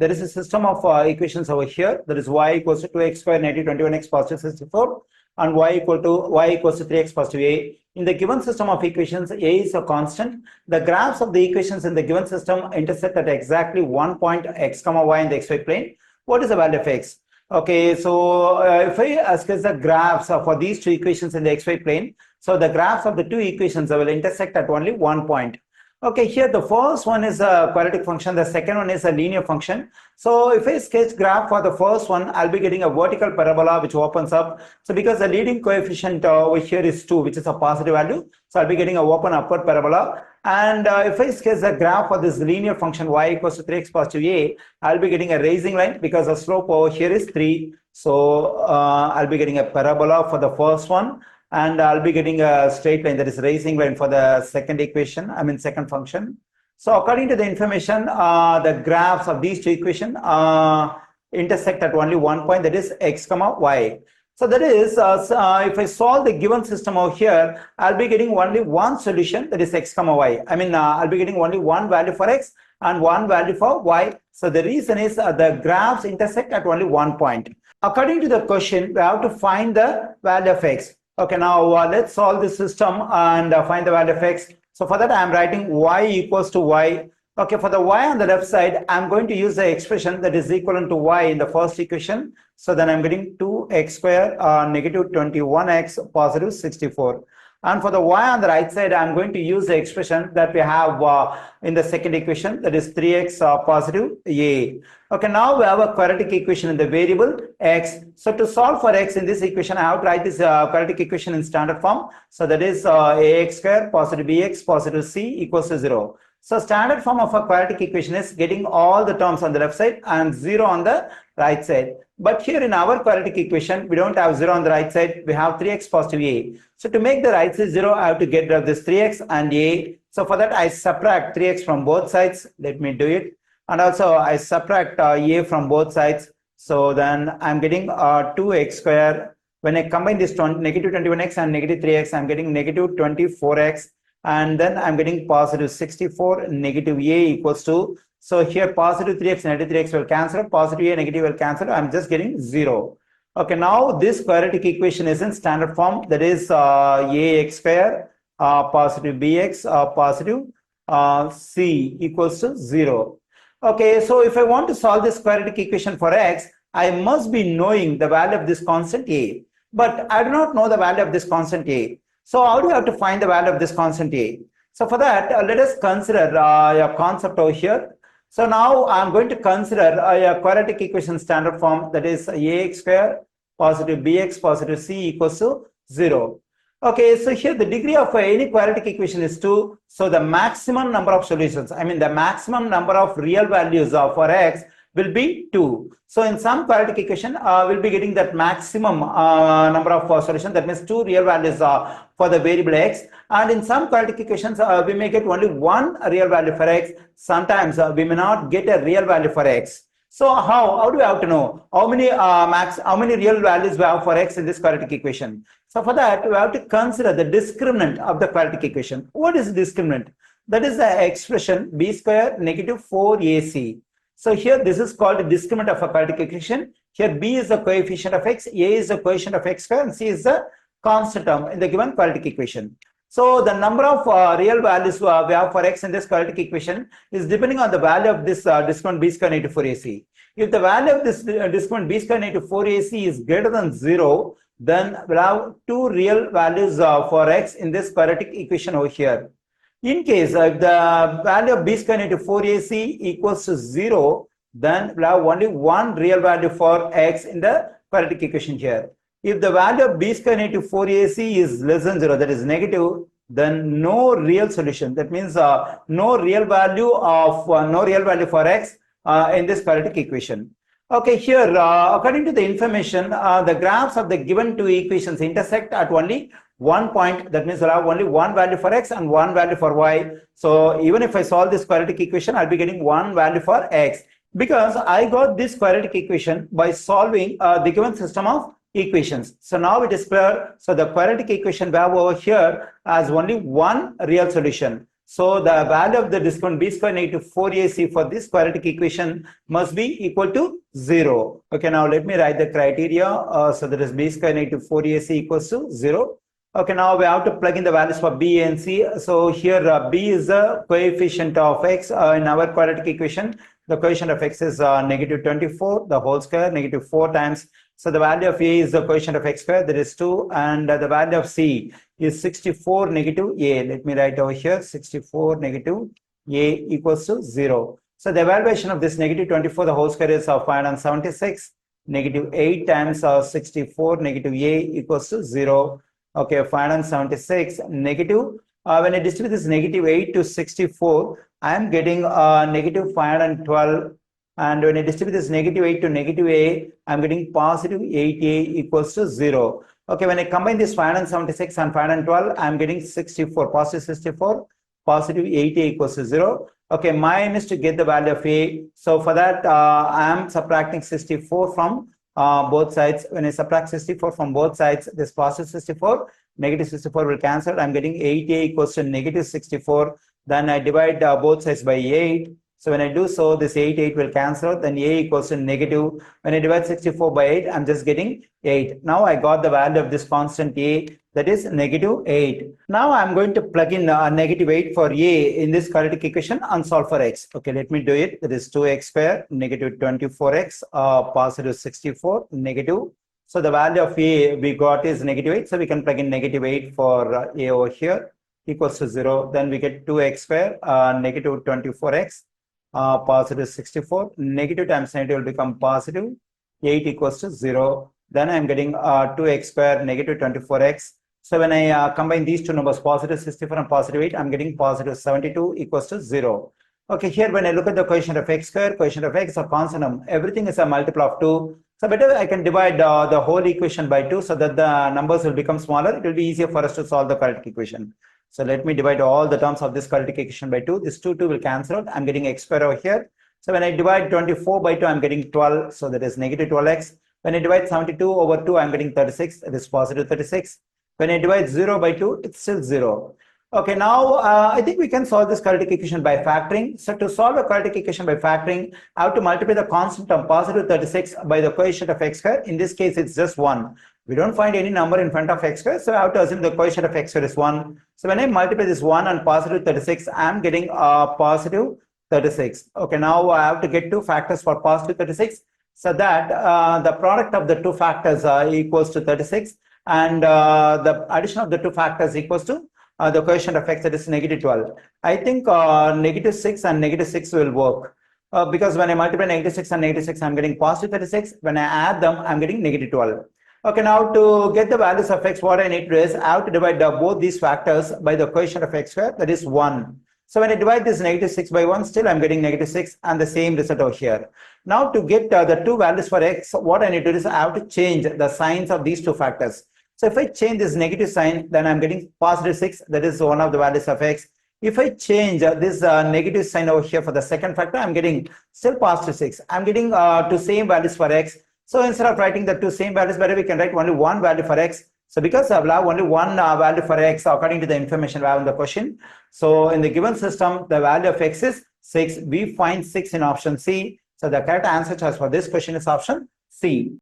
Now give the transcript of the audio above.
there is a system of equations over here. That is y equals to 2x squared negative 21x positive 64 and y equals to 3x positive a. In the given system of equations, a is a constant. The graphs of the equations in the given system intersect at exactly one point x comma y in the xy plane. What is the value of x? Okay, so if I sketch the graphs for these two equations in the xy plane, so the graphs of the two equations will intersect at only one point. Okay, here the first one is a quadratic function, the second one is a linear function. So if I sketch graph for the first one, I'll be getting a vertical parabola which opens up. So because the leading coefficient over here is 2, which is a positive value, so I'll be getting a open upward parabola. And if I sketch the graph for this linear function y equals to 3x positive a, I'll be getting a rising line because the slope over here is 3. So I'll be getting a parabola for the first one. And I'll be getting a straight line, that is rising line, for the second equation, second function. So according to the information, the graphs of these two equations intersect at only one point, that is x comma y. So that is, if I solve the given system over here, I'll be getting only one solution, that is x comma y. I'll be getting only one value for x and one value for y. So the reason is the graphs intersect at only one point. According to the question, we have to find the value of x. Okay, now let's solve this system and find the value of x. So for that, I'm writing y equals to y. Okay, for the y on the left side, I'm going to use the expression that is equivalent to y in the first equation. So then I'm getting 2x squared negative 21x positive 64. And for the y on the right side, I'm going to use the expression that we have in the second equation, that is 3x positive a. Okay, now we have a quadratic equation in the variable x. So to solve for x in this equation, I have to write this quadratic equation in standard form. So that is ax squared positive bx positive c equals to 0. So standard form of a quadratic equation is getting all the terms on the left side and 0 on the right side. But here in our quadratic equation, we don't have 0 on the right side. We have 3x positive a. So to make the right side 0, I have to get rid of this 3x and a. So for that, I subtract 3x from both sides. Let me do it. And also I subtract a from both sides. So then I'm getting 2x squared. When I combine this negative 21x and negative 3x, I'm getting negative 24x. And then I'm getting positive 64, negative a equals to, so here positive 3x, negative 3x will cancel, positive a, negative will cancel, I'm just getting 0. Okay, now this quadratic equation is in standard form, that is ax squared positive bx positive c equals to 0. Okay, so if I want to solve this quadratic equation for x, I must be knowing the value of this constant a. But I do not know the value of this constant a. So how do you have to find the value of this constant a? So for that, let us consider a concept over here. So now I'm going to consider a quadratic equation standard form, that is ax squared positive bx positive c equals to 0. Okay, so here the degree of any quadratic equation is 2. So the maximum number of solutions, the maximum number of real values for x will be 2. So in some quadratic equation, we'll be getting that maximum number of solutions. That means 2 real values for the variable x. And in some quadratic equations, we may get only one real value for x. Sometimes we may not get a real value for x. So how do we have to know how many real values we have for x in this quadratic equation? So for that, we have to consider the discriminant of the quadratic equation. What is discriminant? That is the expression b squared negative 4ac. So here this is called the discriminant of a quadratic equation. Here b is the coefficient of x, a is the coefficient of x squared, and c is the constant term in the given quadratic equation. So the number of real values we have for x in this quadratic equation is depending on the value of this discriminant b squared negative 4ac. If the value of this discriminant b squared negative 4ac is greater than 0, then we'll have 2 real values for x in this quadratic equation over here. In case if the value of b squared negative 4ac equals to 0, then we'll have only one real value for x in the quadratic equation here. If the value of b squared negative 4ac is less than 0, that is negative, then no real solution. That means no real value for x in this quadratic equation. Okay, here according to the information, the graphs of the given two equations intersect at only one point. That means we'll have only one value for x and one value for y. So even if I solve this quadratic equation, I'll be getting one value for x, because I got this quadratic equation by solving the given system of equations. So now it is clear. So the quadratic equation we have over here has only one real solution. So the value of the discount b square negative 4ac for this quadratic equation must be equal to 0. Okay, now let me write the criteria. So that is b square negative 4ac equals to 0. Okay, now we have to plug in the values for b and c. So here b is the coefficient of x in our quadratic equation. The coefficient of x is negative 24, the whole square, negative 4 times. So the value of a is the coefficient of x square, that is 2, and the value of c is 64 negative a. Let me write over here, 64 negative a equals to 0. So the evaluation of this negative 24, the whole square is 576, negative 8 times 64 negative a equals to 0. Okay, 576 negative. When I distribute this negative 8 to 64, I am getting negative 512. And when I distribute this negative 8 to negative a, I'm getting positive 8a equals to 0. Okay, when I combine this 576 and 512, I'm getting 64, positive 64, positive 8a equals to 0. Okay, mine is to get the value of a. So for that, I am subtracting 64 from both sides. When I subtract 64 from both sides, this positive 64, negative 64 will cancel. I'm getting 8a equals to negative 64. Then I divide both sides by 8. So when I do so, this 8 will cancel, then a equals to negative. When I divide 64 by 8, I'm just getting 8. Now I got the value of this constant a, that is negative 8. Now I'm going to plug in negative 8 for a in this quadratic equation and solve for x. Okay, let me do it. That is 2x square, negative 24x, positive 64, negative. So the value of a we got is negative 8. So we can plug in negative 8 for a over here, equals to 0. Then we get 2x square, negative 24x. Positive 64, negative times negative will become positive, 8 equals to 0. Then I'm getting 2x square, negative 24x. So when I combine these two numbers, positive 64 and positive 8, I'm getting positive 72 equals to 0. Okay, here when I look at the coefficient of x square, coefficient of x, a constant, everything is a multiple of 2. So better I can divide the whole equation by 2 so that the numbers will become smaller. It will be easier for us to solve the quadratic equation. So let me divide all the terms of this quadratic equation by 2. This 2 will cancel out. I'm getting x square over here. So when I divide 24 by 2, I'm getting 12. So that is negative 12x. When I divide 72 over 2, I'm getting 36. That is positive 36. When I divide 0 by 2, it's still 0. Okay, now I think we can solve this quadratic equation by factoring. So to solve a quadratic equation by factoring, I have to multiply the constant term positive 36 by the coefficient of x square. In this case, it's just 1. We don't find any number in front of x square, so I have to assume the coefficient of x square is 1. So when I multiply this 1 and positive 36, I'm getting positive 36. Okay, now I have to get two factors for positive 36, so that the product of the two factors equals to 36, and the addition of the two factors equals to the coefficient of x, that is negative 12. I think negative 6 and negative 6 will work. Because when I multiply negative 6 and negative 6, I'm getting positive 36. When I add them, I'm getting negative 12. Okay, now to get the values of x, what I need to do is I have to divide both these factors by the coefficient of x square, that is 1. So when I divide this negative 6 by 1, still I'm getting negative 6 and the same result over here. Now to get the two values for x, what I need to do is I have to change the signs of these two factors. So if I change this negative sign, then I'm getting positive 6, that is one of the values of x. If I change this negative sign over here for the second factor, I'm getting still positive 6. I'm getting two same values for x. So instead of writing the two same values, better we can write only one value for x. So because I will have only one value for x according to the information we have in the question. So in the given system, the value of x is 6. We find 6 in option C. So the correct answer choice for this question is option C.